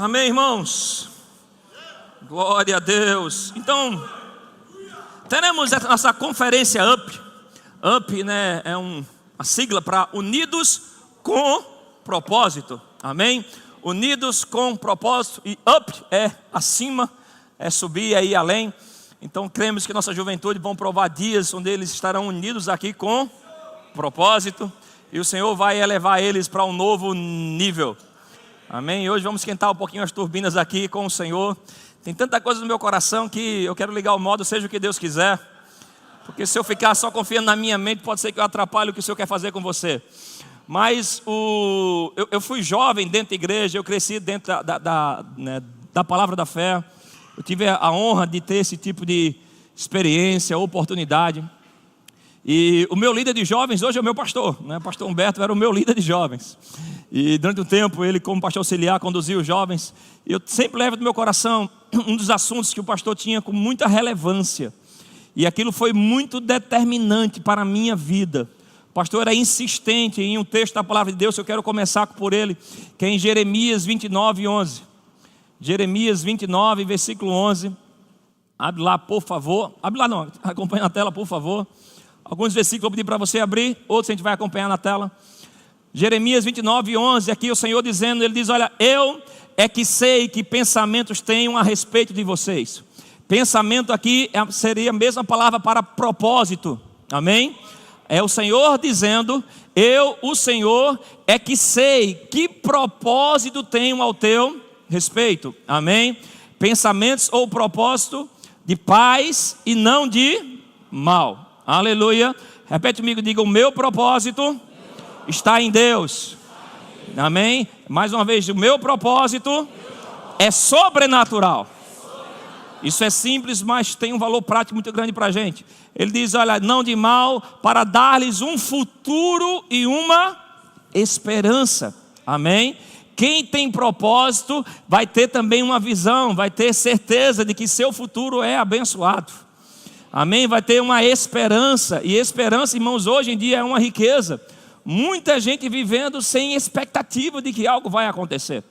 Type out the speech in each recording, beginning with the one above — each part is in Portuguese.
Amém, irmãos? Glória a Deus. Então, teremos essa nossa conferência UP. UP, né, é uma sigla para Unidos com Propósito. Amém? Unidos com propósito. E UP é acima, é subir, é ir além. Então, cremos que nossa juventude vão provar dias onde eles estarão unidos aqui com propósito. E o Senhor vai elevar eles para um novo nível. Amém? E hoje vamos esquentar um pouquinho as turbinas aqui com o Senhor. Tem tanta coisa no meu coração que eu quero ligar o modo, seja o que Deus quiser. Porque se eu ficar só confiando na minha mente, pode ser que eu atrapalhe o que o Senhor quer fazer com você. Mas eu fui jovem dentro da igreja, eu cresci dentro da palavra da fé. Eu tive a honra de ter esse tipo de experiência, oportunidade. E o meu líder de jovens hoje é o meu pastor, né? O pastor Humberto era o meu líder de jovens. E durante um tempo ele, como pastor auxiliar, conduzia os jovens. E eu sempre levo no meu coração um dos assuntos que o pastor tinha com muita relevância. E aquilo foi muito determinante para a minha vida. O pastor era insistente em um texto da palavra de Deus. Eu quero começar por ele, que é em Jeremias 29, 11. Jeremias 29, versículo 11. Abre lá, por favor. Abre lá não, acompanha na tela, por favor. Alguns versículos eu vou pedir para você abrir, outros a gente vai acompanhar na tela. Jeremias 29, 11, aqui o Senhor dizendo, Ele diz, olha, eu é que sei que pensamentos tenho a respeito de vocês. Pensamento aqui seria a mesma palavra para propósito, amém? É o Senhor dizendo, eu, o Senhor, é que sei que propósito tenho ao teu respeito, amém? Pensamentos ou propósito de paz e não de mal. Aleluia. Repete comigo, diga, o meu propósito está em Deus. Amém? Mais uma vez, o meu propósito é sobrenatural. Isso é simples, mas tem um valor prático muito grande para a gente. Ele diz, olha, não de mal, para dar-lhes um futuro e uma esperança. Amém? Quem tem propósito vai ter também uma visão, vai ter certeza de que seu futuro é abençoado. Amém? Vai ter uma esperança. E esperança, irmãos, hoje em dia é uma riqueza. Muita gente vivendo sem expectativa de que algo vai acontecer.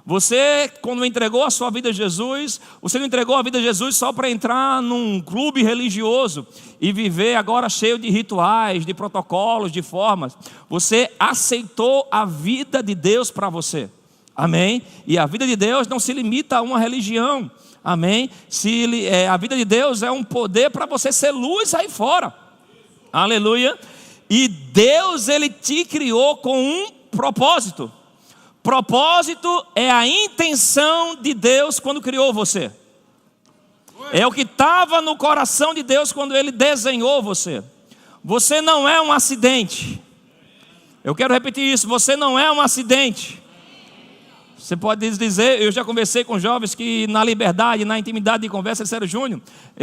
Você, quando entregou a sua vida a Jesus, você não entregou a vida a Jesus só para entrar num clube religioso e viver agora cheio de rituais, de protocolos, de formas. Você aceitou a vida de Deus para você. Amém? E a vida de Deus não se limita a uma religião. Amém? A vida de Deus é um poder para você ser luz aí fora. Aleluia. E Deus, Ele te criou com um propósito. Propósito é a intenção de Deus quando criou você. É o que estava no coração de Deus quando Ele desenhou você. Você não é um acidente. Eu quero repetir isso, você não é um acidente. Você pode dizer, eu já conversei com jovens que na liberdade, na intimidade de conversa, disseram, Júnior,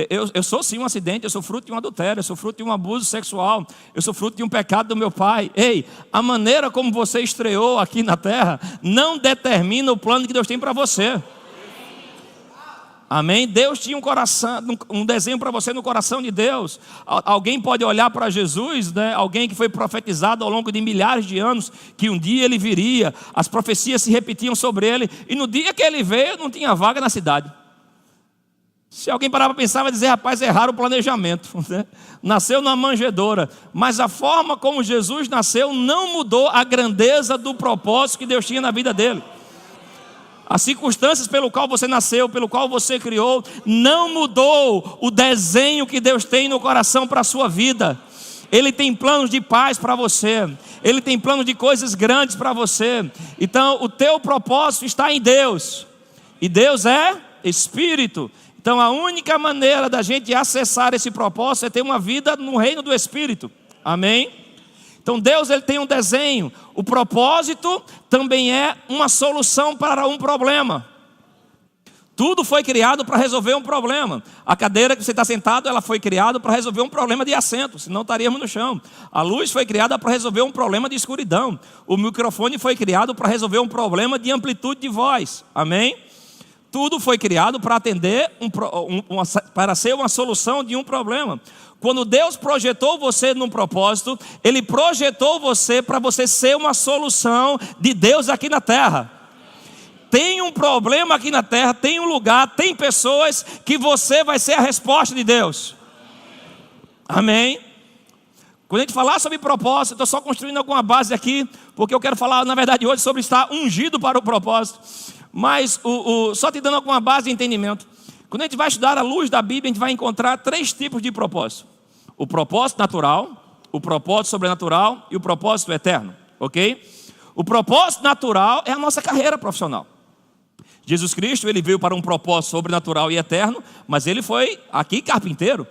eu sou sim um acidente, eu sou fruto de um adultério, eu sou fruto de um abuso sexual, eu sou fruto de um pecado do meu pai. Ei, a maneira como você estreou aqui na terra não determina o plano que Deus tem para você. Amém? Deus tinha um coração, um desenho para você no coração de Deus. Alguém pode olhar para Jesus, né? Alguém que foi profetizado ao longo de milhares de anos, que um dia ele viria, as profecias se repetiam sobre ele, e no dia que ele veio, não tinha vaga na cidade. Se alguém parar para pensar, vai dizer, rapaz, erraram o planejamento, né? Nasceu na manjedoura, mas a forma como Jesus nasceu não mudou a grandeza do propósito que Deus tinha na vida dele. As circunstâncias pelo qual você nasceu, pelo qual você criou, não mudou o desenho que Deus tem no coração para a sua vida. Ele tem planos de paz para você. Ele tem planos de coisas grandes para você. Então, o teu propósito está em Deus. E Deus é Espírito. Então, a única maneira da gente acessar esse propósito é ter uma vida no reino do Espírito. Amém? Então Deus, Ele tem um desenho. O propósito também é uma solução para um problema. Tudo foi criado para resolver um problema. A cadeira que você está sentado, ela foi criada para resolver um problema de assento, senão estaríamos no chão. A luz foi criada para resolver um problema de escuridão. O microfone foi criado para resolver um problema de amplitude de voz. Amém? Tudo foi criado para atender, para ser uma solução de um problema. Quando Deus projetou você num propósito, Ele projetou você para você ser uma solução de Deus aqui na terra. tem um problema aqui na terra, tem um lugar, tem pessoas que você vai ser a resposta de Deus. Amém? Quando a gente falar sobre propósito, eu estou só construindo alguma base aqui, porque eu quero falar, na verdade, hoje sobre estar ungido para o propósito. Mas só te dando alguma base de entendimento. Quando a gente vai estudar à luz da Bíblia, a gente vai encontrar 3 tipos de propósito: o propósito natural, o propósito sobrenatural e o propósito eterno, ok? O propósito natural é a nossa carreira profissional. Jesus Cristo, ele veio para um propósito sobrenatural e eterno, mas ele foi aqui carpinteiro.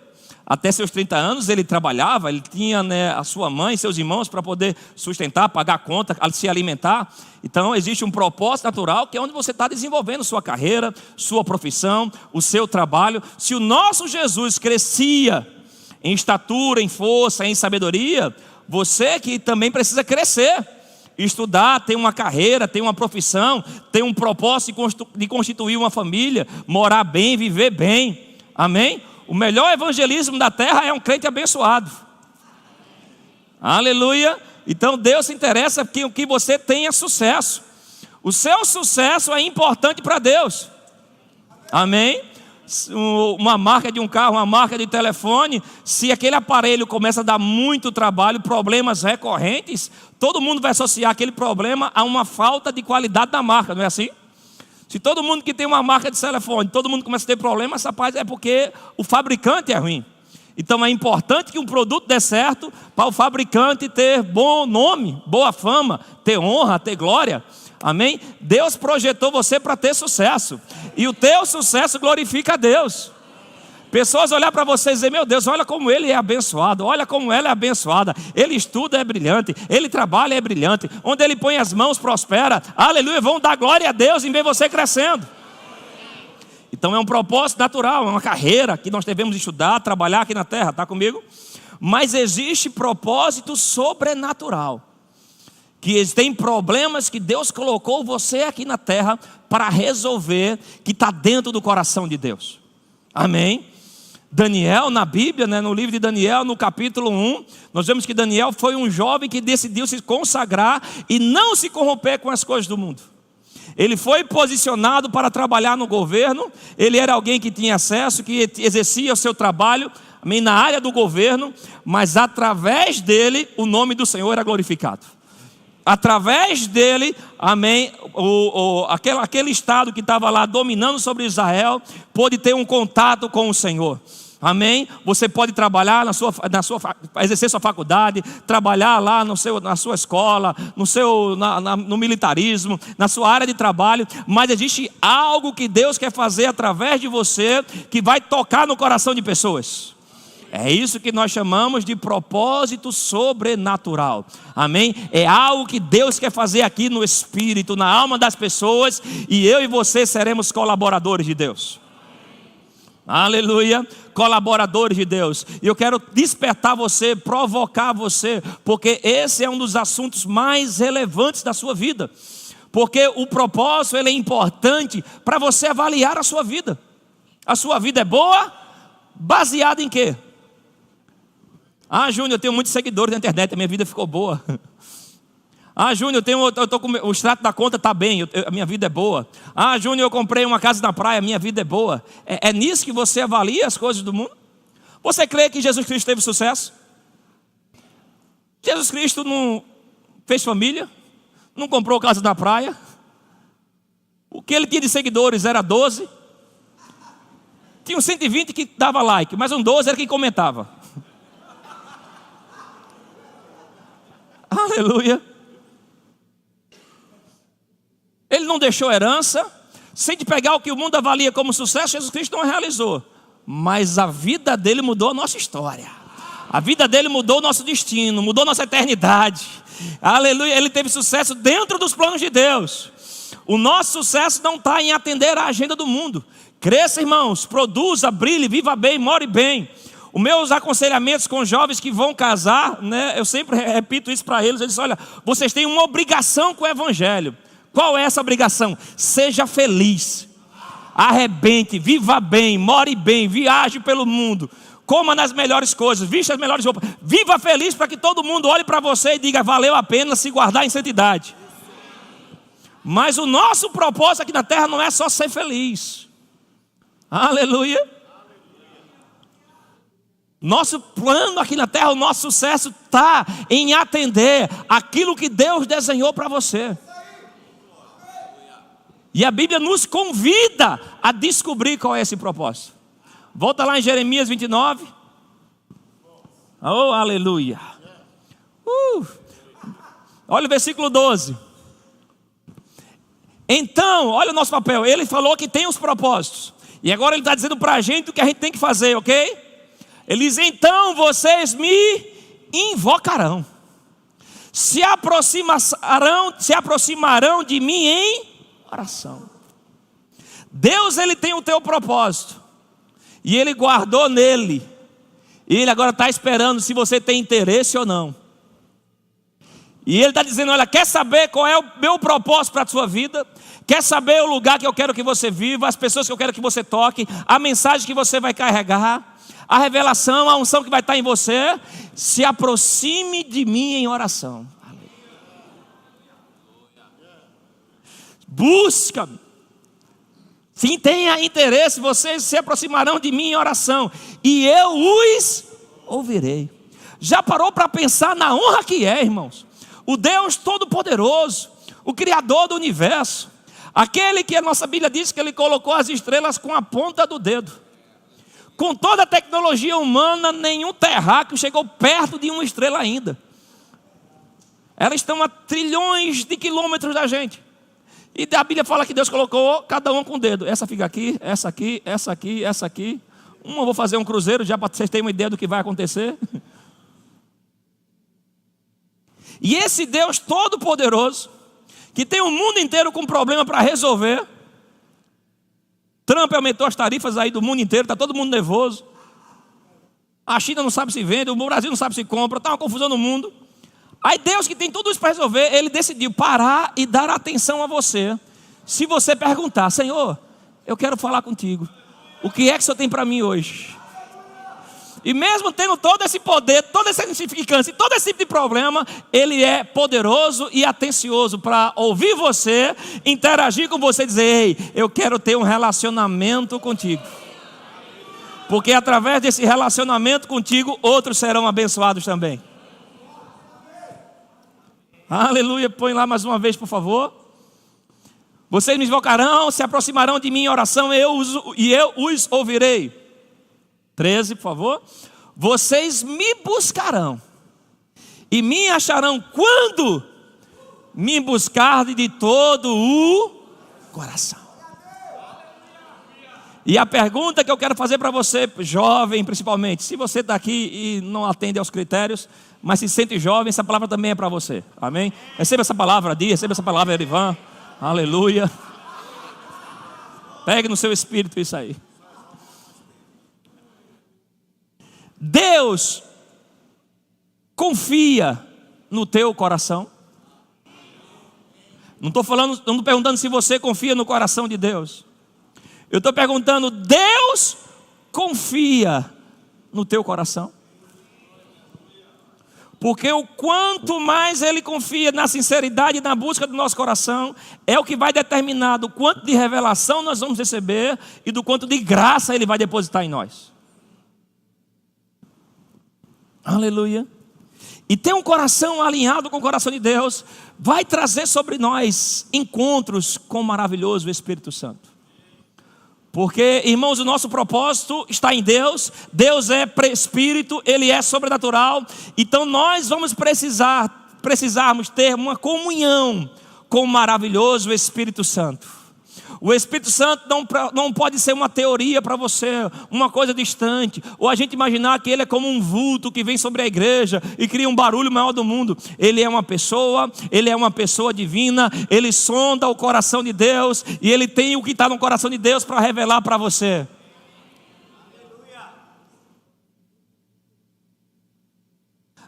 Até seus 30 anos ele trabalhava, ele tinha, né, a sua mãe, seus irmãos para poder sustentar, pagar a conta, se alimentar. Então existe um propósito natural que é onde você está desenvolvendo sua carreira, sua profissão, o seu trabalho. Se o nosso Jesus crescia em estatura, em força, em sabedoria, você que também precisa crescer, estudar, ter uma carreira, ter uma profissão, ter um propósito de constituir uma família, morar bem, viver bem. Amém? O melhor evangelismo da terra é um crente abençoado. Aleluia. Então Deus se interessa que você tenha sucesso. O seu sucesso é importante para Deus. Amém? Uma marca de um carro, uma marca de telefone, se aquele aparelho começa a dar muito trabalho, problemas recorrentes, todo mundo vai associar aquele problema a uma falta de qualidade da marca, não é assim? Se todo mundo que tem uma marca de telefone, todo mundo começa a ter problemas, rapaz, é porque o fabricante é ruim. Então é importante que um produto dê certo para o fabricante ter bom nome, boa fama, ter honra, ter glória. Amém? Deus projetou você para ter sucesso. E o teu sucesso glorifica a Deus. Pessoas olhar para você e dizer: meu Deus, olha como ele é abençoado, olha como ela é abençoada. Ele estuda, é brilhante, ele trabalha, é brilhante. Onde ele põe as mãos, prospera. Aleluia, vão dar glória a Deus em ver você crescendo. Então é um propósito natural, é uma carreira que nós devemos estudar, trabalhar aqui na terra, está comigo? Mas existe propósito sobrenatural, que tem problemas que Deus colocou você aqui na terra para resolver, que está dentro do coração de Deus. Amém? Daniel, na Bíblia, né, no livro de Daniel, no capítulo 1, nós vemos que Daniel foi um jovem que decidiu se consagrar e não se corromper com as coisas do mundo. Ele foi posicionado para trabalhar no governo, ele era alguém que tinha acesso, que exercia o seu trabalho, amém, na área do governo, mas através dele o nome do Senhor era glorificado. Através dele, amém, aquele estado que estava lá dominando sobre Israel, pôde ter um contato com o Senhor. Amém? Você pode trabalhar exercer sua faculdade, trabalhar lá na sua escola, no militarismo, na sua área de trabalho, mas existe algo que Deus quer fazer através de você, que vai tocar no coração de pessoas. É isso que nós chamamos de propósito sobrenatural. Amém? É algo que Deus quer fazer aqui no espírito, na alma das pessoas, e eu e você seremos colaboradores de Deus. Aleluia, colaboradores de Deus. E eu quero despertar você, provocar você, porque esse é um dos assuntos mais relevantes da sua vida. Porque o propósito, ele é importante para você avaliar a sua vida. A sua vida é boa? Baseada em quê? Ah, Júnior, eu tenho muitos seguidores na internet, a minha vida ficou boa. Ah, Júnior, eu tô com o extrato da conta está bem, a minha vida é boa. Ah, Júnior, eu comprei uma casa na praia, a minha vida é boa. É nisso que você avalia as coisas do mundo? Você crê que Jesus Cristo teve sucesso? Jesus Cristo não fez família, não comprou casa na praia. O que ele tinha de seguidores era 12. Tinha uns 120 que dava like, mas um 12 era quem comentava. Aleluia. Ele não deixou herança. Se de pegar o que o mundo avalia como sucesso, Jesus Cristo não realizou. Mas a vida dele mudou a nossa história. A vida dele mudou o nosso destino, mudou nossa eternidade. Aleluia, ele teve sucesso dentro dos planos de Deus. O nosso sucesso não está em atender à agenda do mundo. Cresça, irmãos, produza, brilhe, viva bem, more bem. Os meus aconselhamentos com jovens que vão casar, né, eu sempre repito isso para eles. Eles dizem: olha, vocês têm uma obrigação com o evangelho. Qual é essa obrigação? Seja feliz, arrebente, viva bem, more bem, viaje pelo mundo, coma nas melhores coisas, vista as melhores roupas, viva feliz para que todo mundo olhe para você e diga: valeu a pena se guardar em santidade. Mas o nosso propósito aqui na terra não é só ser feliz. Aleluia. Nosso plano aqui na terra, o nosso sucesso está em atender aquilo que Deus desenhou para você. E a Bíblia nos convida a descobrir qual é esse propósito. Volta lá em Jeremias 29. Oh, aleluia. Olha o versículo 12. Então, olha o nosso papel. Ele falou que tem os propósitos. E agora ele está dizendo para a gente o que a gente tem que fazer, ok? Ele diz, então vocês me invocarão. Se aproximarão de mim em oração. Deus, ele tem o teu propósito. E ele guardou nele. E ele agora está esperando se você tem interesse ou não. E ele está dizendo, olha, quer saber qual é o meu propósito para a sua vida? Quer saber o lugar que eu quero que você viva? As pessoas que eu quero que você toque? A mensagem que você vai carregar? A revelação, a unção que vai estar em você? Se aproxime de mim em oração. Busca-me. Se tenha interesse, vocês se aproximarão de mim em oração, e eu os ouvirei. Já parou para pensar na honra que é, irmãos? O Deus Todo-Poderoso, o Criador do Universo, aquele que a nossa Bíblia diz que Ele colocou as estrelas com a ponta do dedo. Com toda a tecnologia humana, nenhum terráqueo chegou perto de uma estrela ainda. Elas estão a trilhões de quilômetros da gente. E a Bíblia fala que Deus colocou cada um com o dedo. Essa fica aqui, essa aqui, essa aqui, essa aqui. Eu vou fazer um cruzeiro já para vocês terem uma ideia do que vai acontecer. E esse Deus Todo-Poderoso, que tem o mundo inteiro com problema para resolver. Trump aumentou as tarifas aí do mundo inteiro, está todo mundo nervoso. A China não sabe se vende, o Brasil não sabe se compra, está uma confusão no mundo. Aí Deus, que tem tudo isso para resolver, Ele decidiu parar e dar atenção a você. Se você perguntar, Senhor, eu quero falar contigo, o que é que o Senhor tem para mim hoje? E mesmo tendo todo esse poder, toda essa insignificância e todo esse tipo de problema, Ele é poderoso e atencioso para ouvir você, interagir com você e dizer, ei, eu quero ter um relacionamento contigo. Porque através desse relacionamento contigo, outros serão abençoados também. Aleluia, põe lá mais uma vez, por favor. Vocês me invocarão, se aproximarão de mim em oração, e eu os ouvirei. 13, por favor. Vocês me buscarão e me acharão quando me buscarem de todo o coração. E a pergunta que eu quero fazer para você, jovem principalmente, se você está aqui e não atende aos critérios, mas se sente jovem, essa palavra também é para você, amém? Receba essa palavra, Adi, receba essa palavra, Erivan, aleluia. Pegue no seu espírito isso aí. Deus confia no teu coração. Não estou perguntando se você confia no coração de Deus. Eu estou perguntando, Deus confia no teu coração? Porque o quanto mais Ele confia na sinceridade e na busca do nosso coração, é o que vai determinar do quanto de revelação nós vamos receber e do quanto de graça Ele vai depositar em nós. Aleluia. E ter um coração alinhado com o coração de Deus vai trazer sobre nós encontros com o maravilhoso Espírito Santo. Porque, irmãos, o nosso propósito está em Deus. Deus é Espírito, Ele é sobrenatural. Então nós vamos precisarmos ter uma comunhão com o maravilhoso Espírito Santo. O Espírito Santo não pode ser uma teoria para você, uma coisa distante, ou a gente imaginar que ele é como um vulto que vem sobre a igreja e cria um barulho maior do mundo. Ele é uma pessoa divina, ele sonda o coração de Deus e ele tem o que está no coração de Deus para revelar para você.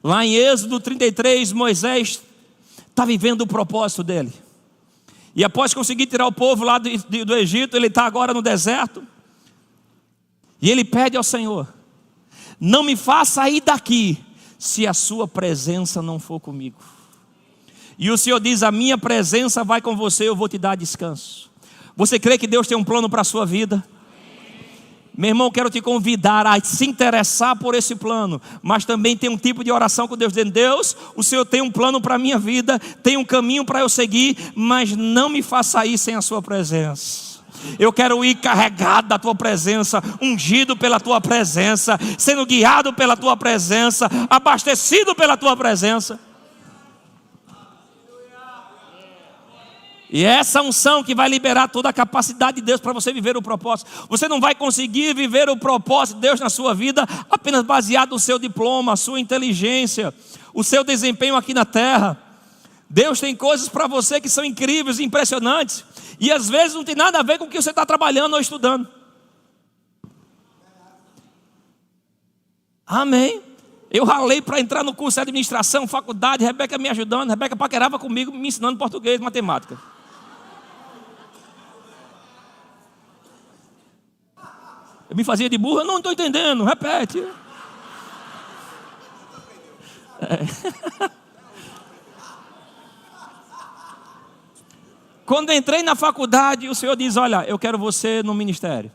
Lá em Êxodo 33, Moisés está vivendo o propósito dele. E após conseguir tirar o povo lá do Egito, ele está agora no deserto. E ele pede ao Senhor, não me faça sair daqui, se a sua presença não for comigo. E o Senhor diz: a minha presença vai com você, eu vou te dar descanso. Você crê que Deus tem um plano para a sua vida? Meu irmão, quero te convidar a se interessar por esse plano, mas também tem um tipo de oração com Deus, dizendo: Deus, o Senhor tem um plano para a minha vida, tem um caminho para eu seguir, mas não me faça ir sem a sua presença. Eu quero ir carregado da tua presença, ungido pela tua presença, sendo guiado pela tua presença, abastecido pela tua presença. E é essa unção que vai liberar toda a capacidade de Deus para você viver o propósito. Você não vai conseguir viver o propósito de Deus na sua vida apenas baseado no seu diploma, a sua inteligência, o seu desempenho aqui na terra. Deus tem coisas para você que são incríveis, impressionantes, e às vezes não tem nada a ver com o que você está trabalhando ou estudando. Amém. Eu ralei para entrar no curso de administração, faculdade, Rebeca me ajudando, Rebeca paquerava comigo, me ensinando português, matemática. Eu me fazia de burro, eu não estou entendendo, repete. Quando entrei na faculdade, o Senhor diz: olha, eu quero você no ministério.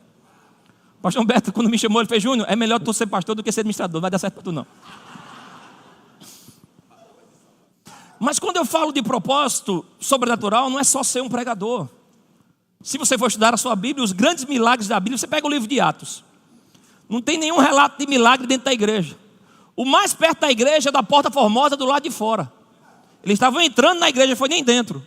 O pastor Humberto, quando me chamou, ele fez: Júnior, é melhor tu ser pastor do que ser administrador, não vai dar certo para tu não. Mas quando eu falo de propósito sobrenatural, não é só ser um pregador. Se você for estudar a sua Bíblia, os grandes milagres da Bíblia, você pega o livro de Atos, não tem nenhum relato de milagre dentro da igreja. O mais perto da igreja é da Porta Formosa, do lado de fora. Eles estavam entrando na igreja, foi nem dentro,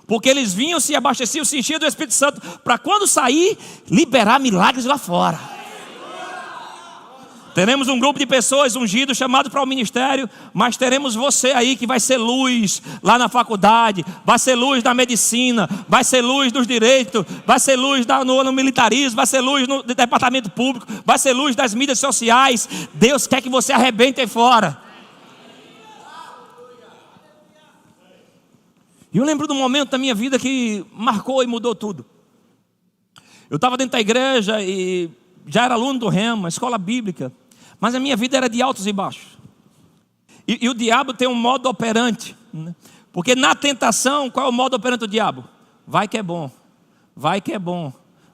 porque eles vinham, se abasteciam, se enchiam do Espírito Santo, para quando sair, liberar milagres lá fora. Teremos um grupo de pessoas ungidos, chamados para o ministério, mas teremos você aí que vai ser luz lá na faculdade, vai ser luz na medicina, vai ser luz dos direitos, vai ser luz no militarismo, vai ser luz no departamento público, vai ser luz das mídias sociais. Deus quer que você arrebente aí fora. E eu lembro de um momento da minha vida que marcou e mudou tudo. Eu estava dentro da igreja e já era aluno do Rema, escola bíblica, mas a minha vida era de altos e baixos. E o diabo tem um modo operante, né? Porque na tentação, qual é o modo operante do diabo? Vai que é bom, vai que é bom,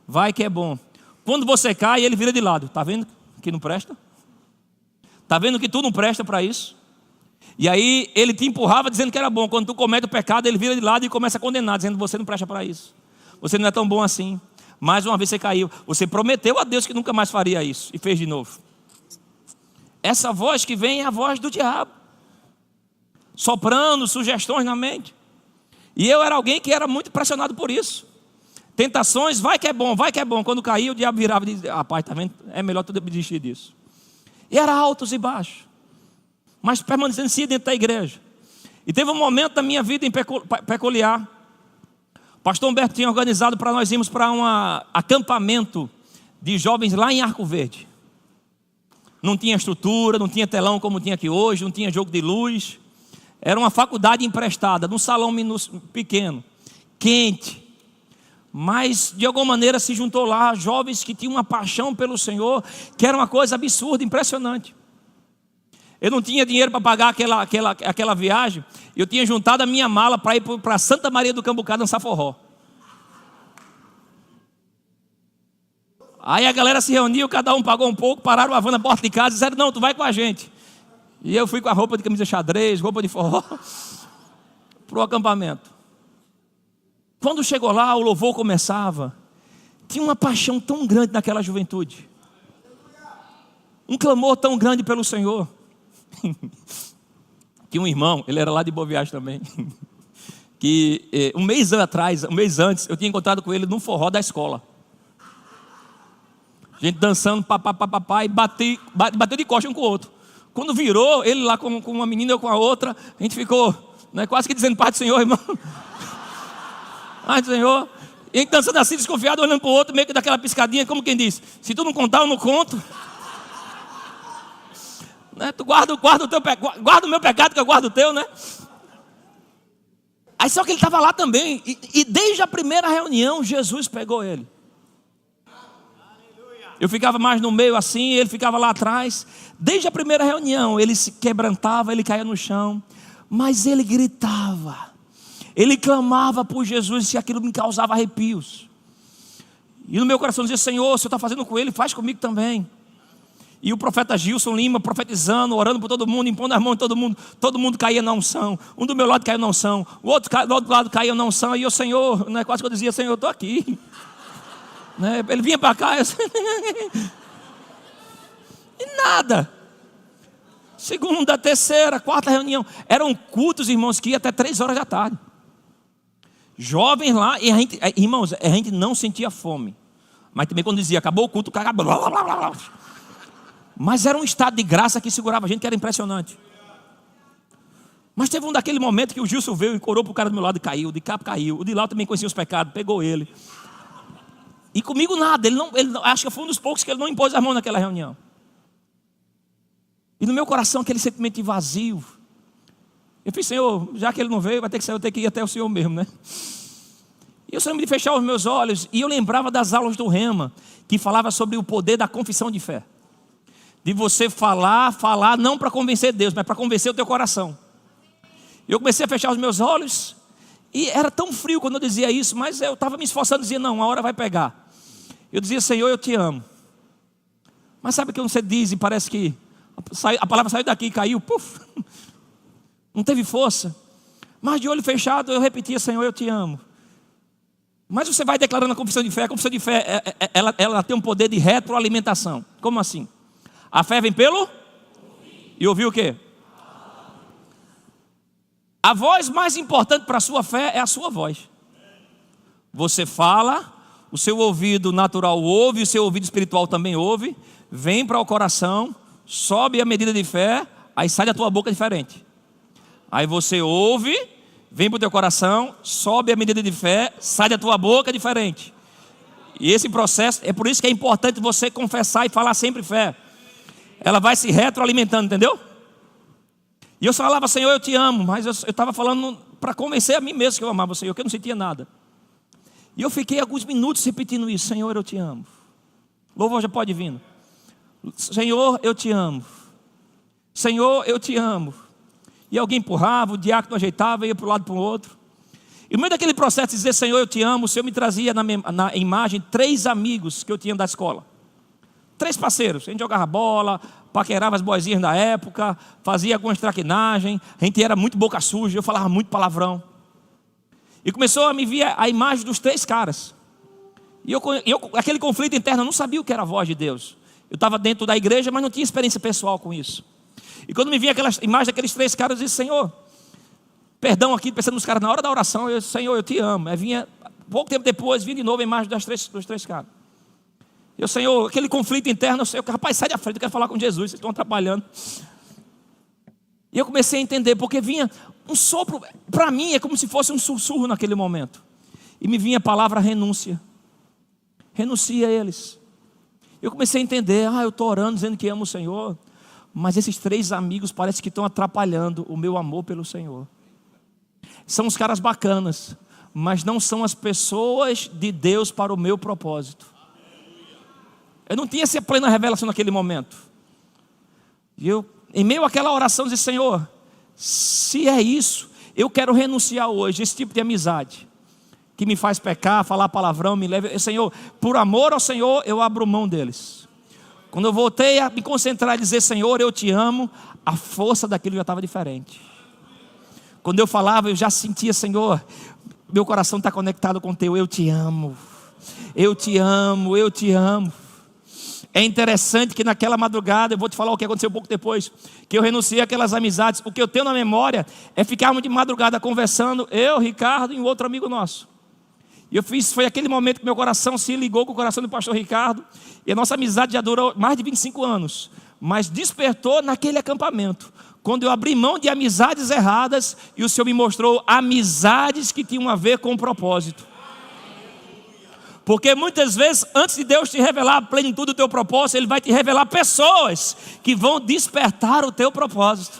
vai que é bom. Quando você cai, ele vira de lado. Está vendo que não presta? Está vendo que tu não presta para isso? E aí ele te empurrava dizendo que era bom. Quando tu comete o pecado, ele vira de lado e começa a condenar, dizendo: você não presta para isso, você não é tão bom assim. Mais uma vez você caiu, você prometeu a Deus que nunca mais faria isso, e fez de novo. Essa voz que vem é a voz do diabo, soprando sugestões na mente. E eu era alguém que era muito pressionado por isso. Tentações, vai que é bom, vai que é bom. Quando caía, o diabo virava e dizia: rapaz, tá vendo? É melhor tu desistir disso. E era altos e baixos, mas permanecia dentro da igreja. E teve um momento da minha vida peculiar. O pastor Humberto tinha organizado para nós irmos para um acampamento de jovens lá em Arco Verde. Não tinha estrutura, não tinha telão como tinha aqui hoje, não tinha jogo de luz. Era uma faculdade emprestada, num salão pequeno, quente. Mas de alguma maneira se juntou lá jovens que tinham uma paixão pelo Senhor, que era uma coisa absurda, impressionante. Eu não tinha dinheiro para pagar aquela viagem. Eu tinha juntado a minha mala para ir para Santa Maria do Cambucá dançar forró. Aí a galera se reuniu, cada um pagou um pouco, pararam a van na porta de casa e disseram: não, tu vai com a gente. E eu fui com a roupa de camisa xadrez, roupa de forró, para o acampamento. Quando chegou lá, o louvor começava. Tinha uma paixão tão grande naquela juventude, um clamor tão grande pelo Senhor, que um irmão, ele era lá de Boa Viagem também, que um mês antes, eu tinha encontrado com ele num forró da escola. A gente dançando, papapá, e bateu de costa um com o outro. Quando virou, ele lá com uma menina, eu com a outra, a gente ficou, né, quase que dizendo: Pai do Senhor, irmão. Pai do Senhor. E a gente dançando assim, desconfiado, olhando para o outro, meio que daquela piscadinha, como quem diz: se tu não contar, eu não conto. Né? Tu guarda o meu pecado que eu guardo o teu, né? Aí só que ele estava lá também, e desde a primeira reunião, Jesus pegou ele. Eu ficava mais no meio assim, ele ficava lá atrás. Desde a primeira reunião, ele se quebrantava, ele caía no chão. Mas ele gritava, ele clamava por Jesus, e aquilo me causava arrepios. E no meu coração dizia: Senhor, o Senhor está fazendo com ele, faz comigo também. E o profeta Gilson Lima profetizando, orando por todo mundo, impondo as mãos de todo mundo caía na unção. Um do meu lado caía na unção, o outro do outro lado caía na unção. E o Senhor, né, quase que eu dizia: Senhor, eu estou aqui. Né, ele vinha para cá, e nada. Segunda, terceira, quarta reunião. Eram cultos, irmãos, que ia até 3 horas da tarde. Jovens lá, e irmãos, a gente não sentia fome. Mas também quando dizia: acabou o culto, acabou. Blá, blá, blá, blá. Mas era um estado de graça que segurava a gente, que era impressionante. Mas teve um daquele momento que o Gilson veio e corou para o cara do meu lado e caiu. O de cá caiu. O de lá também conhecia os pecados, pegou ele. E comigo nada. Ele acho que foi um dos poucos que ele não impôs as mãos naquela reunião. E no meu coração aquele sentimento de vazio. Eu fiz: Senhor, já que ele não veio, vai ter que ser, eu tenho que ir até o Senhor mesmo, né? E eu lembro de fechar os meus olhos. E eu lembrava das aulas do Rema, que falava sobre o poder da confissão de fé. De você falar não para convencer Deus, mas para convencer o teu coração. Eu comecei a fechar os meus olhos, e era tão frio quando eu dizia isso, mas eu estava me esforçando, dizia: não, a hora vai pegar. Eu dizia: Senhor, eu te amo. Mas sabe o que você diz e parece que a palavra saiu daqui e caiu, puf, não teve força. Mas de olho fechado eu repetia: Senhor, eu te amo. Mas você vai declarando a confissão de fé. A confissão de fé, ela tem um poder de retroalimentação. Como assim? A fé vem pelo? E ouvir o quê? A voz mais importante para a sua fé é a sua voz. Você fala, o seu ouvido natural ouve, o seu ouvido espiritual também ouve, vem para o coração, sobe a medida de fé, aí sai da tua boca diferente. Aí você ouve, vem para o teu coração, sobe a medida de fé, sai da tua boca diferente. E esse processo, é por isso que é importante você confessar e falar sempre fé. Ela vai se retroalimentando, entendeu? E eu falava: Senhor, eu te amo. Mas eu estava falando para convencer a mim mesmo que eu amava o Senhor, que eu não sentia nada. E eu fiquei alguns minutos repetindo isso: Senhor, eu te amo. Louvor já pode vir. Senhor, eu te amo. Senhor, eu te amo. E alguém empurrava, o diácono ajeitava, ia para um lado para o outro. E no meio daquele processo de dizer: Senhor, eu te amo, o Senhor me trazia na imagem 3 amigos que eu tinha da escola. 3 parceiros. A gente jogava bola, paquerava as boizinhas da época, fazia algumas traquinagens. A gente era muito boca suja, eu falava muito palavrão. E começou a me vir a imagem dos 3 caras. E aquele conflito interno, eu não sabia o que era a voz de Deus. Eu estava dentro da igreja, mas não tinha experiência pessoal com isso. E quando me vinha aquela imagem daqueles 3 caras, eu disse: Senhor, perdão aqui, pensando nos caras na hora da oração, eu disse: Senhor, eu te amo. Aí vinha, pouco tempo depois, vinha de novo a imagem dos 3 caras. Eu: Senhor, aquele conflito interno, eu: rapaz, sai da frente, eu quero falar com Jesus, vocês estão atrapalhando. E eu comecei a entender, porque vinha um sopro, para mim é como se fosse um sussurro naquele momento. E me vinha a palavra renúncia. Renuncia a eles. Eu comecei a entender: eu estou orando, dizendo que amo o Senhor, mas esses 3 amigos parece que estão atrapalhando o meu amor pelo Senhor. São os caras bacanas, mas não são as pessoas de Deus para o meu propósito. Eu não tinha essa plena revelação naquele momento. E eu, em meio àquela oração, disse: Senhor, se é isso, eu quero renunciar hoje, esse tipo de amizade, que me faz pecar, falar palavrão, me leva. Senhor, por amor ao Senhor, eu abro mão deles. Quando eu voltei a me concentrar e dizer: Senhor, eu te amo, a força daquilo já estava diferente. Quando eu falava, eu já sentia: Senhor, meu coração está conectado com o teu, eu te amo, eu te amo, eu te amo. É interessante que naquela madrugada, eu vou te falar o que aconteceu um pouco depois, que eu renunciei àquelas amizades. O que eu tenho na memória é ficarmos de madrugada conversando, eu, Ricardo e um outro amigo nosso. E foi aquele momento que meu coração se ligou com o coração do pastor Ricardo, e a nossa amizade já durou mais de 25 anos, mas despertou naquele acampamento, quando eu abri mão de amizades erradas, e o Senhor me mostrou amizades que tinham a ver com o propósito. Porque muitas vezes, antes de Deus te revelar a plenitude do teu propósito, Ele vai te revelar pessoas que vão despertar o teu propósito.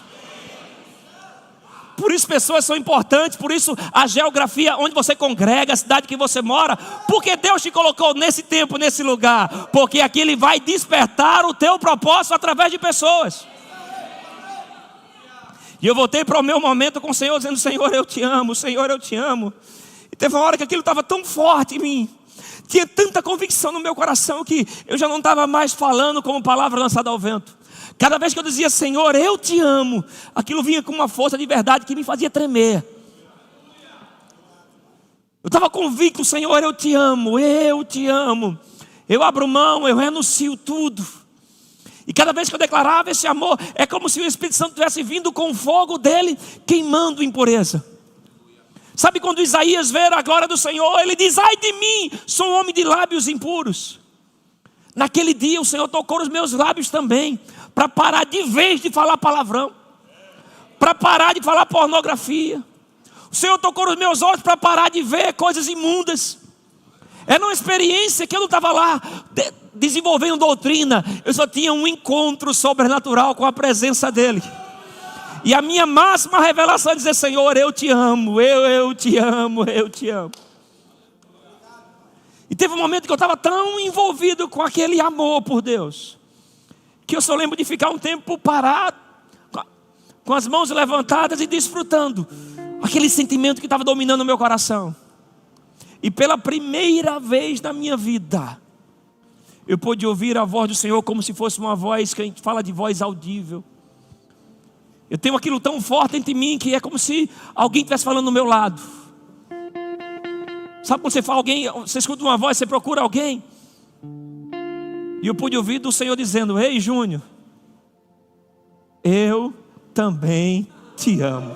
Por isso pessoas são importantes, por isso a geografia onde você congrega, a cidade que você mora, porque Deus te colocou nesse tempo, nesse lugar, porque aqui Ele vai despertar o teu propósito através de pessoas. E eu voltei para o meu momento com o Senhor, dizendo: Senhor, eu te amo, Senhor, eu te amo. E teve uma hora que aquilo estava tão forte em mim, tinha tanta convicção no meu coração, que eu já não estava mais falando como palavra lançada ao vento. Cada vez que eu dizia: Senhor, eu te amo, aquilo vinha com uma força de verdade que me fazia tremer. Eu estava convicto: Senhor, eu te amo, eu te amo. Eu abro mão, eu renuncio tudo. E cada vez que eu declarava esse amor, é como se o Espírito Santo tivesse vindo com o fogo dele, queimando impureza. Sabe quando Isaías vê a glória do Senhor, ele diz: ai de mim, sou um homem de lábios impuros. Naquele dia o Senhor tocou nos meus lábios também, para parar de vez de falar palavrão, para parar de falar pornografia. O Senhor tocou nos meus olhos para parar de ver coisas imundas. Era uma experiência que eu não estava lá desenvolvendo doutrina, eu só tinha um encontro sobrenatural com a presença dele. E a minha máxima revelação é dizer: Senhor, eu te amo, eu te amo, eu te amo. E teve um momento que eu estava tão envolvido com aquele amor por Deus, que eu só lembro de ficar um tempo parado, com as mãos levantadas e desfrutando aquele sentimento que estava dominando o meu coração. E pela primeira vez na minha vida, eu pude ouvir a voz do Senhor como se fosse uma voz que a gente fala de voz audível. Eu tenho aquilo tão forte entre mim que é como se alguém estivesse falando do meu lado. Sabe quando você fala alguém, você escuta uma voz, você procura alguém? E eu pude ouvir do Senhor dizendo: ei, Júnior, eu também te amo.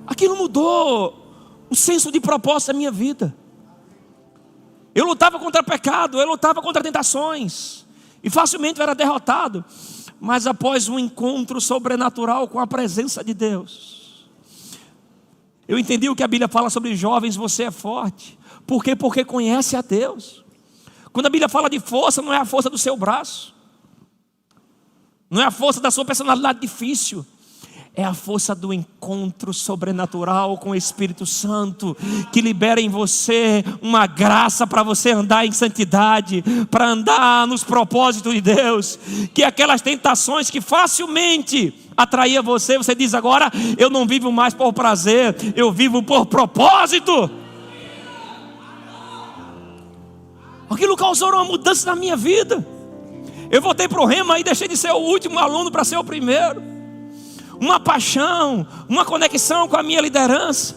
Aquilo mudou o senso de propósito da minha vida. Eu lutava contra pecado, eu lutava contra tentações, e facilmente eu era derrotado. Mas após um encontro sobrenatural com a presença de Deus, eu entendi o que a Bíblia fala sobre jovens: você é forte. Por quê? Porque conhece a Deus. Quando a Bíblia fala de força, não é a força do seu braço, não é a força da sua personalidade difícil, é a força do encontro sobrenatural com o Espírito Santo, que libera em você uma graça para você andar em santidade, para andar nos propósitos de Deus. Que aquelas tentações que facilmente atraía você, você diz agora: eu não vivo mais por prazer, eu vivo por propósito. Aquilo causou uma mudança na minha vida. Eu voltei para o Rema e deixei de ser o último aluno para ser o primeiro. Uma paixão, uma conexão com a minha liderança.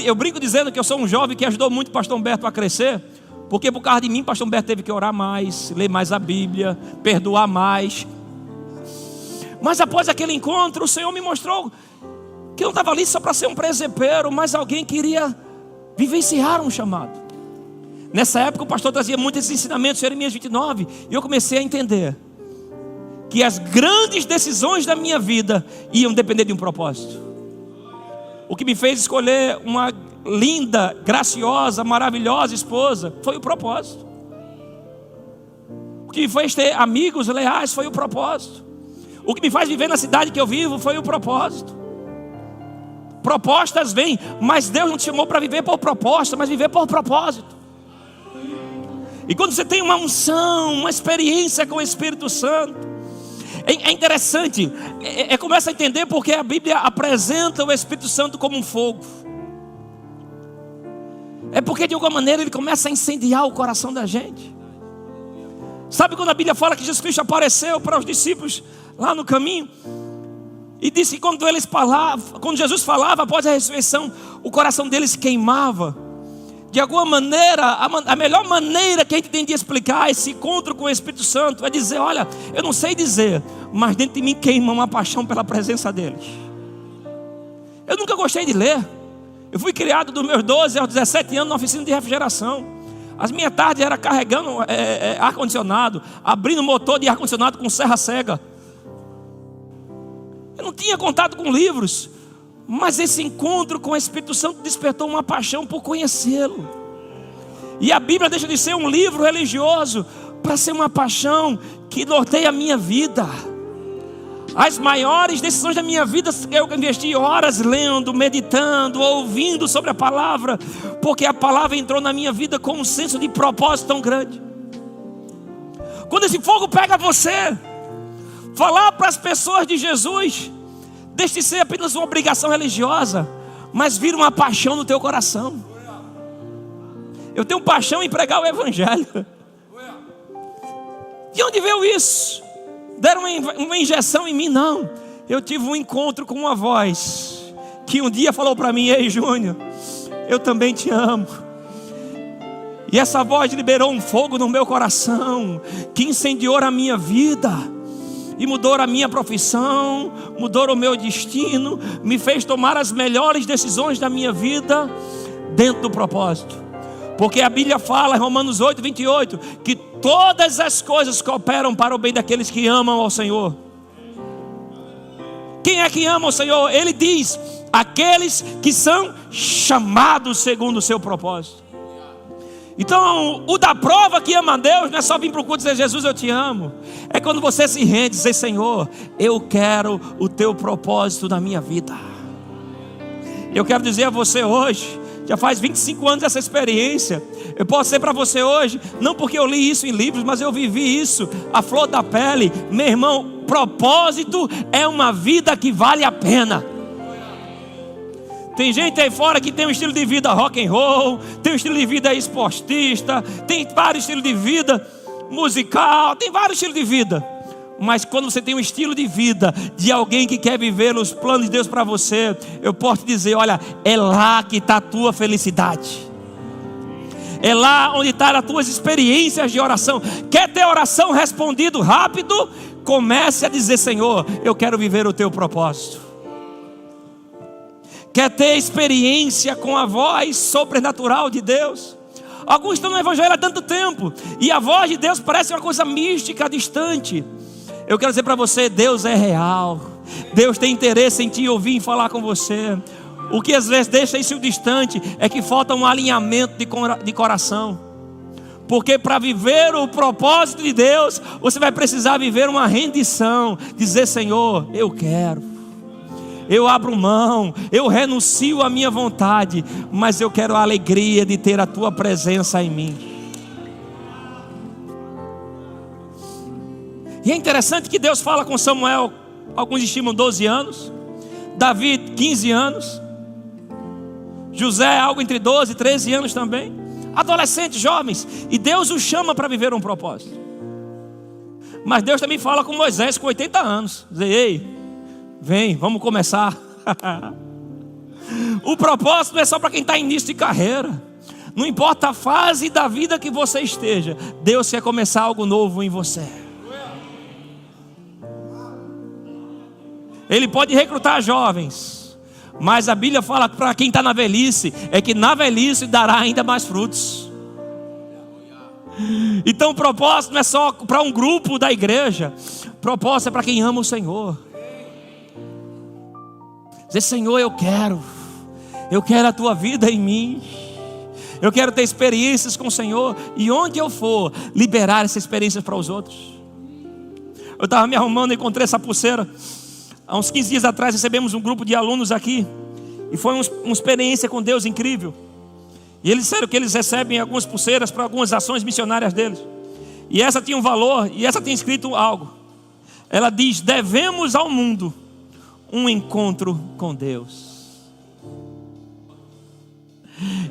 Eu brinco dizendo que eu sou um jovem que ajudou muito o pastor Humberto a crescer, porque por causa de mim o pastor Humberto teve que orar mais, ler mais a Bíblia, perdoar mais. Mas após aquele encontro, o Senhor me mostrou que eu não estava ali só para ser um presepeiro, mas alguém que iria vivenciar um chamado. Nessa época o pastor trazia muitos ensinamentos, Jeremias 29, e eu comecei a entender que as grandes decisões da minha vida iam depender de um propósito. O que me fez escolher uma linda, graciosa, maravilhosa esposa foi o propósito. O que me fez ter amigos leais foi o propósito. O que me faz viver na cidade que eu vivo foi o propósito. Propostas vêm, mas Deus não te chamou para viver por proposta, mas viver por propósito. E quando você tem uma unção, uma experiência com o Espírito Santo, é interessante, começa a entender porque a Bíblia apresenta o Espírito Santo como um fogo. É porque de alguma maneira ele começa a incendiar o coração da gente. Sabe quando a Bíblia fala que Jesus Cristo apareceu para os discípulos lá no caminho, e disse que quando Jesus falava após a ressurreição, o coração deles queimava. De alguma maneira, a melhor maneira que a gente tem de explicar esse encontro com o Espírito Santo é dizer: olha, eu não sei dizer, mas dentro de mim queima uma paixão pela presença dele. Eu nunca gostei de ler. Eu fui criado dos meus 12 aos 17 anos na oficina de refrigeração. As minhas tardes era carregando ar-condicionado, abrindo motor de ar-condicionado com serra cega. Eu não tinha contato com livros, mas esse encontro com o Espírito Santo despertou uma paixão por conhecê-lo. E a Bíblia deixa de ser um livro religioso para ser uma paixão que norteia a minha vida. As maiores decisões da minha vida, eu investi horas lendo, meditando, ouvindo sobre a palavra, porque a palavra entrou na minha vida com um senso de propósito tão grande. Quando esse fogo pega você, falar para as pessoas de Jesus deixa de ser apenas uma obrigação religiosa, mas vira uma paixão no teu coração. Eu tenho paixão em pregar o evangelho. De onde veio isso? Deram uma injeção em mim? Não. Eu tive um encontro com uma voz que um dia falou para mim: ei, Júnior, eu também te amo. E essa voz liberou um fogo no meu coração, que incendiou a minha vida, e mudou a minha profissão, mudou o meu destino, me fez tomar as melhores decisões da minha vida, dentro do propósito. Porque a Bíblia fala em Romanos 8, 28, que todas as coisas cooperam para o bem daqueles que amam ao Senhor. Quem é que ama o Senhor? Ele diz: aqueles que são chamados segundo o seu propósito. Então, o da prova que ama a Deus não é só vir para o culto e dizer: Jesus, eu te amo. É quando você se rende e dizer: Senhor, eu quero o teu propósito na minha vida. Eu quero dizer a você hoje, já faz 25 anos essa experiência. Eu posso dizer para você hoje, não porque eu li isso em livros, mas eu vivi isso à flor da pele. Meu irmão, propósito é uma vida que vale a pena. Tem gente aí fora que tem um estilo de vida rock and roll, tem um estilo de vida esportista, tem vários estilos de vida musical, tem vários estilos de vida. Mas quando você tem um estilo de vida de alguém que quer viver os planos de Deus para você, eu posso te dizer: olha, é lá que está a tua felicidade. É lá onde estão as tuas experiências de oração. Quer ter oração respondido rápido? Comece a dizer: Senhor, eu quero viver o teu propósito. Quer ter experiência com a voz sobrenatural de Deus? Alguns estão no evangelho há tanto tempo e a voz de Deus parece uma coisa mística, distante. Eu quero dizer para você: Deus é real. Deus tem interesse em te ouvir e falar com você. O que às vezes deixa isso distante é que falta um alinhamento de coração. Porque para viver o propósito de Deus, você vai precisar viver uma rendição. Dizer: Senhor, eu quero. Eu abro mão, eu renuncio à minha vontade, mas eu quero a alegria de ter a tua presença em mim. E é interessante que Deus fala com Samuel, alguns estimam 12 anos, Davi 15 anos, José algo entre 12 e 13 anos também, adolescentes, jovens, e Deus os chama para viver um propósito. Mas Deus também fala com Moisés com 80 anos, dizer: ei, vem, vamos começar. O propósito não é só para quem está em início de carreira. Não importa a fase da vida que você esteja, Deus quer começar algo novo em você. Ele pode recrutar jovens, mas a Bíblia fala para quem está na velhice, é que na velhice dará ainda mais frutos. Então o propósito não é só para um grupo da igreja. O propósito é para quem ama o Senhor. Dizer: Senhor, eu quero a tua vida em mim. Eu quero ter experiências com o Senhor, e onde eu for, liberar essas experiências para os outros. Eu estava me arrumando e encontrei essa pulseira. Há uns 15 dias atrás recebemos um grupo de alunos aqui, e foi uma experiência com Deus incrível. E eles disseram que eles recebem algumas pulseiras para algumas ações missionárias deles. E essa tinha um valor, e essa tinha escrito algo. Ela diz: devemos ao mundo um encontro com Deus.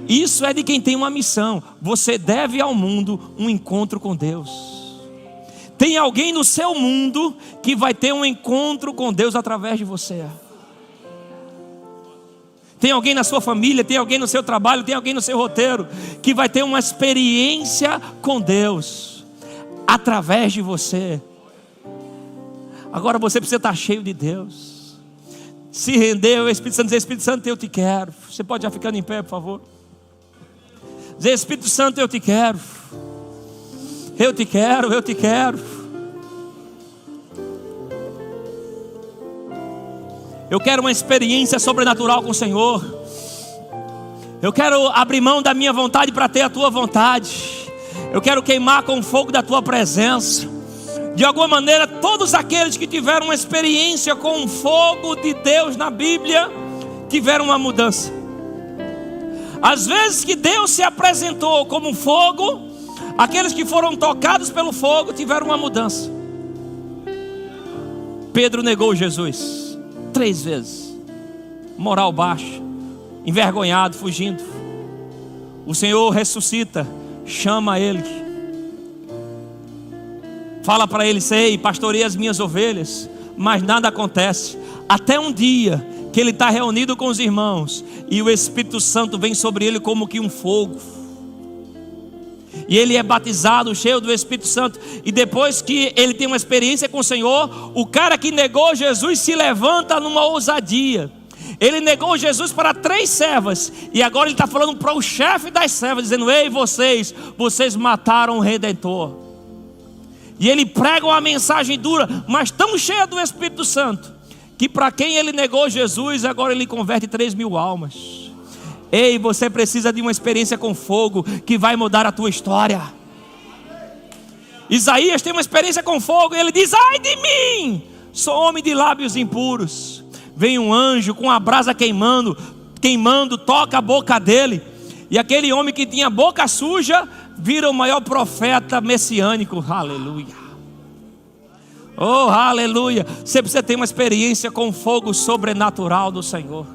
Isso é de quem tem uma missão. Você deve ao mundo um encontro com Deus. Tem alguém no seu mundo que vai ter um encontro com Deus através de você. Tem alguém na sua família, tem alguém no seu trabalho, tem alguém no seu roteiro que vai ter uma experiência com Deus através de você. Agora você precisa estar cheio de Deus. Se render ao Espírito Santo, dizer: Espírito Santo, eu te quero. Você pode já ficando em pé, por favor. Dizer: Espírito Santo, eu te quero. Eu te quero, eu te quero. Eu quero uma experiência sobrenatural com o Senhor. Eu quero abrir mão da minha vontade para ter a tua vontade. Eu quero queimar com o fogo da tua presença. De alguma maneira, todos aqueles que tiveram uma experiência com o fogo de Deus na Bíblia tiveram uma mudança. Às vezes que Deus se apresentou como fogo, Aqueles que foram tocados pelo fogo tiveram uma mudança. Pedro negou Jesus 3 vezes, moral baixa, envergonhado, fugindo. O Senhor ressuscita, chama ele, fala para ele: sei, pastorei as minhas ovelhas, mas nada acontece. Até um dia que ele está reunido com os irmãos e o Espírito Santo vem sobre ele como que um fogo, e ele é batizado, cheio do Espírito Santo. E depois que ele tem uma experiência com o Senhor, o cara que negou Jesus se levanta numa ousadia. Ele negou Jesus para 3 servas, e agora ele está falando para o chefe das servas, dizendo: ei, vocês mataram o Redentor. E ele prega uma mensagem dura, mas tão cheia do Espírito Santo, que para quem ele negou Jesus, agora ele converte 3.000 almas. Ei, você precisa de uma experiência com fogo que vai mudar a tua história. Isaías tem uma experiência com fogo, e ele diz: ai de mim, sou homem de lábios impuros. Vem um anjo com a brasa queimando, toca a boca dele, e aquele homem que tinha boca suja vira o maior profeta messiânico. Aleluia. Oh, aleluia. Você precisa ter uma experiência com o fogo sobrenatural do Senhor.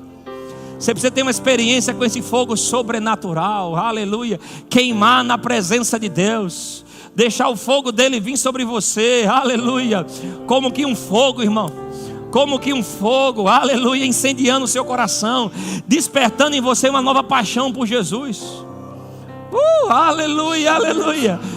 Você precisa ter uma experiência com esse fogo sobrenatural. Aleluia. Queimar na presença de Deus, deixar o fogo dele vir sobre você. Aleluia. Como que um fogo, irmão, como que um fogo, aleluia, incendiando o seu coração, despertando em você uma nova paixão por Jesus. Aleluia, aleluia.